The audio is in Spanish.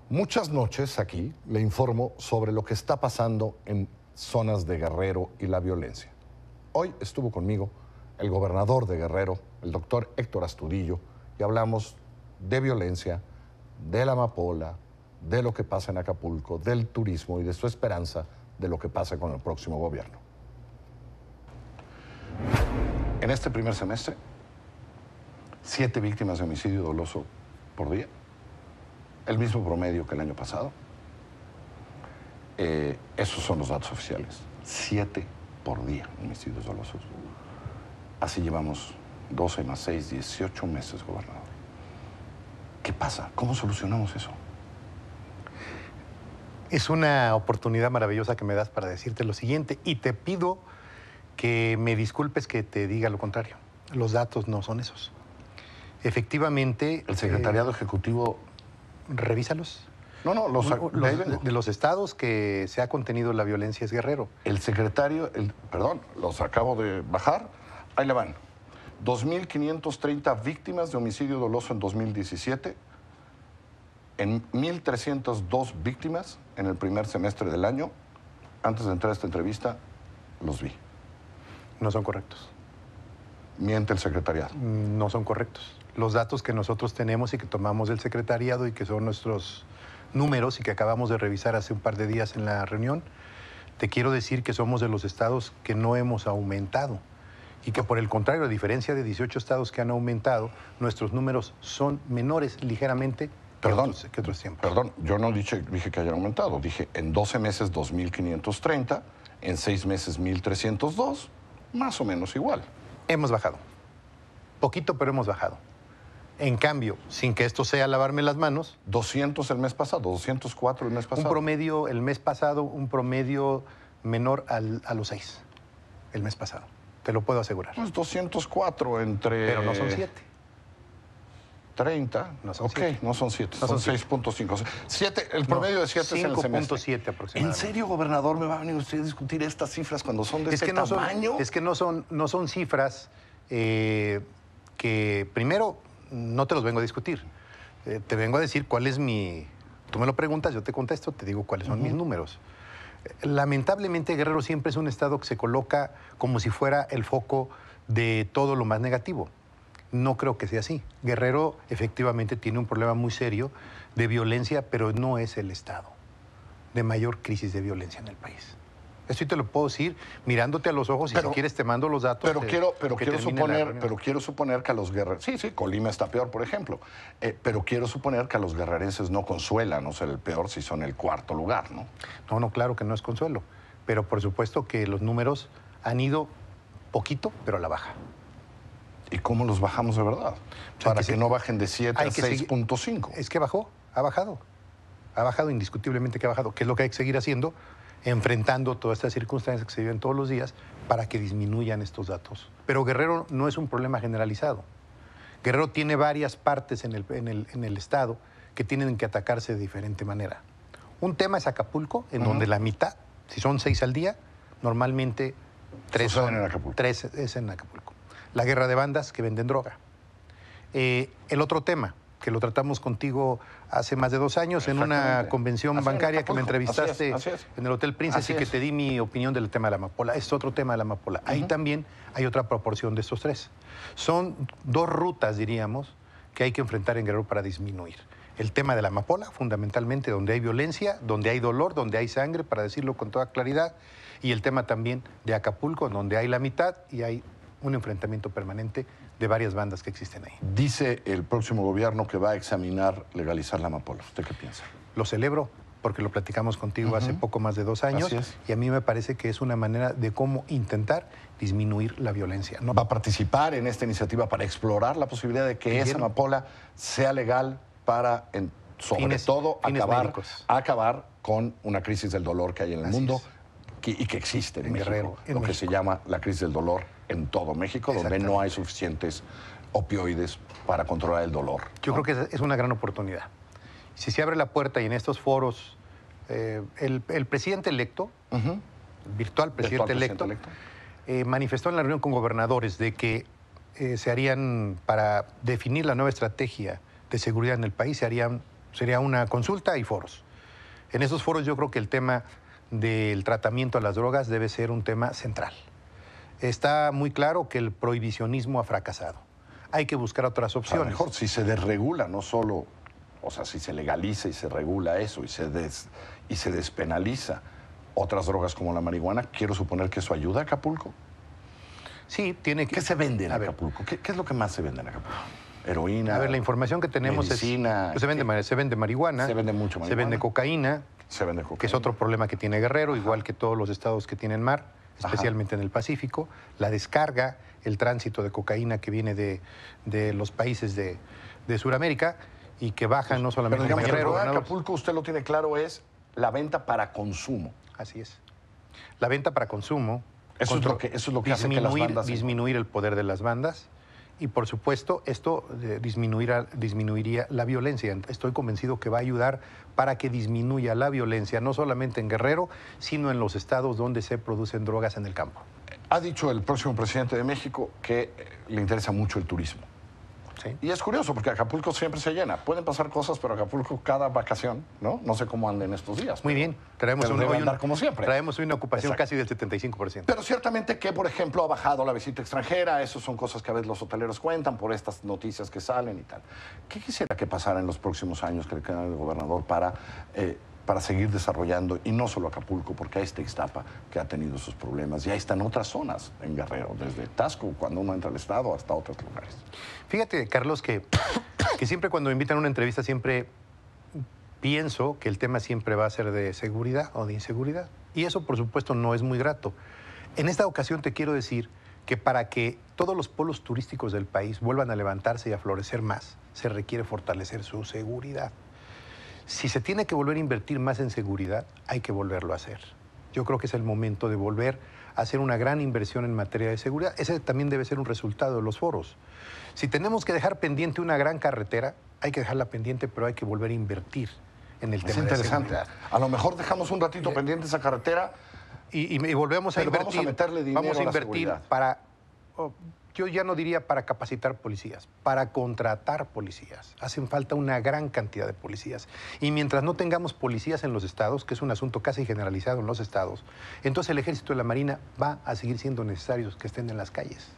Muchas noches aquí le informo sobre lo que está pasando en zonas de Guerrero y la violencia. Hoy estuvo conmigo el gobernador de Guerrero, el doctor Héctor Astudillo, y hablamos de violencia, de la amapola, de lo que pasa en Acapulco, del turismo y de su esperanza de lo que pasa con el próximo gobierno. En este primer semestre, 7 víctimas de homicidio doloso por día, el mismo promedio que el año pasado. Esos son los datos oficiales. 7 por día homicidios dolosos. Así llevamos 12 más 6, 18 meses, gobernador. ¿Qué pasa? ¿Cómo solucionamos eso? Es una oportunidad maravillosa que me das para decirte lo siguiente y te pido que me disculpes que te diga lo contrario. Los datos no son esos. Efectivamente... ¿El secretariado ejecutivo... Revísalos. No, de los estados que se ha contenido la violencia es Guerrero. El secretario... Perdón, los acabo de bajar. Ahí le van. 2.530 víctimas de homicidio doloso en 2017. En 1.302 víctimas en el primer semestre del año. Antes de entrar a esta entrevista, los vi. No son correctos. Miente el secretariado. No son correctos. Los datos que nosotros tenemos y que tomamos del secretariado y que son nuestros números y que acabamos de revisar hace un par de días en la reunión, te quiero decir que somos de los estados que no hemos aumentado y que por el contrario, a diferencia de 18 estados que han aumentado, nuestros números son menores ligeramente que otros tiempos. Perdón, yo no dije que hayan aumentado, dije en 12 meses 2.530, en 6 meses 1.302, más o menos igual. Hemos bajado. Poquito, pero hemos bajado. En cambio, sin que esto sea lavarme las manos... 200 el mes pasado, 204 el mes pasado. Un promedio, el mes pasado, un promedio menor a los 6, el mes pasado. Te lo puedo asegurar. Pues 204 entre... Pero no son 7. 30. No son 7. No son 7, no son 6.5. 7, el promedio de 7 es en el semestre. 5.7 aproximadamente. ¿En serio, gobernador, me va a venir usted a discutir estas cifras cuando son de este tamaño? Es que no son cifras que, primero, no te los vengo a discutir. Te vengo a decir cuál es mi... Tú me lo preguntas, yo te contesto, te digo cuáles son mis números. Lamentablemente, Guerrero siempre es un estado que se coloca como si fuera el foco de todo lo más negativo. No creo que sea así. Guerrero efectivamente tiene un problema muy serio de violencia, pero no es el estado de mayor crisis de violencia en el país. Esto te lo puedo decir mirándote a los ojos y si quieres te mando los datos. Pero quiero suponer que a los guerreros... Sí, Colima está peor, por ejemplo. Pero quiero suponer que a los guerrerenses no consuela no ser el peor si son el 4º lugar, ¿no? No, claro que no es consuelo. Pero por supuesto que los números han ido poquito, pero a la baja. ¿Y cómo los bajamos de verdad? Para que no bajen de 7 a 6.5. Es que bajó, ha bajado. Ha bajado, indiscutiblemente que ha bajado. ¿Qué es lo que hay que seguir haciendo? Enfrentando todas estas circunstancias que se viven todos los días para que disminuyan estos datos. Pero Guerrero no es un problema generalizado. Guerrero tiene varias partes en el estado que tienen que atacarse de diferente manera. Un tema es Acapulco, en donde la mitad, si son 6 al día, normalmente 3 es en Acapulco. La guerra de bandas que venden droga. El otro tema, que lo tratamos contigo hace más de 2 años en una convención bancaria que me entrevistaste en el Hotel Princess y que te di mi opinión del tema de la amapola. Es otro tema de la amapola. Ahí también hay otra proporción de estos 3. Son 2 rutas, diríamos, que hay que enfrentar en Guerrero para disminuir. El tema de la amapola, fundamentalmente, donde hay violencia, donde hay dolor, donde hay sangre, para decirlo con toda claridad. Y el tema también de Acapulco, donde hay la mitad y hay un enfrentamiento permanente de varias bandas que existen ahí. Dice el próximo gobierno que va a examinar legalizar la amapola. ¿Usted qué piensa? Lo celebro, porque lo platicamos contigo hace poco más de 2 años. Y a mí me parece que es una manera de cómo intentar disminuir la violencia. ¿No? ¿Va a participar en esta iniciativa para explorar la posibilidad de que esa amapola sea legal para, sobre todo, acabar con una crisis del dolor que hay en el mundo y que existe en Guerrero, lo que se llama la crisis del dolor en todo México, donde no hay suficientes opioides para controlar el dolor? Yo creo que es una gran oportunidad. Si se abre la puerta y en estos foros el presidente electo, virtual presidente electo, manifestó en la reunión con gobernadores de que se harían para definir la nueva estrategia de seguridad en el país sería una consulta y foros. En esos foros yo creo que el tema del tratamiento a las drogas debe ser un tema central. Está muy claro que el prohibicionismo ha fracasado. Hay que buscar otras opciones. A lo mejor si se desregula, no solo, o sea, si se legaliza y se regula eso y se despenaliza otras drogas como la marihuana, quiero suponer que eso ayuda a Acapulco. Sí, tiene que... ¿Qué se vende en Acapulco? ¿Qué es lo que más se vende en Acapulco? Heroína. A ver, la información que tenemos medicina, es... Pues se vende marihuana. Se vende mucho marihuana. Se vende cocaína. Se vende cocaína. Que es otro problema que tiene Guerrero, igual que todos los estados que tienen mar, especialmente en el Pacífico. La descarga, el tránsito de cocaína que viene de los países de Sudamérica y que bajan no solamente en Guerrero. Guerrero. Acapulco, usted lo tiene claro, es la venta para consumo. Así es. La venta para consumo. Eso es lo que hace que las bandas... Disminuir el poder de las bandas. Y, por supuesto, esto disminuiría la violencia. Estoy convencido que va a ayudar para que disminuya la violencia, no solamente en Guerrero, sino en los estados donde se producen drogas en el campo. Ha dicho el próximo presidente de México que le interesa mucho el turismo. Sí. Y es curioso, porque Acapulco siempre se llena. Pueden pasar cosas, pero Acapulco cada vacación, ¿no? No sé cómo anden estos días. Muy bien. Traemos como siempre. Traemos una ocupación casi del 75%. Pero ciertamente que, por ejemplo, ha bajado la visita extranjera. Esas son cosas que a veces los hoteleros cuentan por estas noticias que salen y tal. ¿Qué quisiera que pasara en los próximos años que le quedan al gobernador para seguir desarrollando, y no solo Acapulco, porque ahí está Ixtapa, que ha tenido sus problemas, y ahí están otras zonas en Guerrero, desde Tasco, cuando uno entra al estado, hasta otros lugares? Fíjate, Carlos, que siempre cuando me invitan a una entrevista, siempre pienso que el tema siempre va a ser de seguridad o de inseguridad. Y eso, por supuesto, no es muy grato. En esta ocasión te quiero decir que para que todos los polos turísticos del país vuelvan a levantarse y a florecer más, se requiere fortalecer su seguridad. Si se tiene que volver a invertir más en seguridad, hay que volverlo a hacer. Yo creo que es el momento de volver a hacer una gran inversión en materia de seguridad. Ese también debe ser un resultado de los foros. Si tenemos que dejar pendiente una gran carretera, hay que dejarla pendiente, pero hay que volver a invertir en el tema de seguridad. A lo mejor dejamos un ratito pendiente esa carretera y volvemos a invertir. Vamos a meterle dinero vamos a invertir a la seguridad. para... yo ya no diría para capacitar policías, para contratar policías. Hacen falta una gran cantidad de policías. Y mientras no tengamos policías en los estados, que es un asunto casi generalizado en los estados, entonces el Ejército y la Marina va a seguir siendo necesarios que estén en las calles.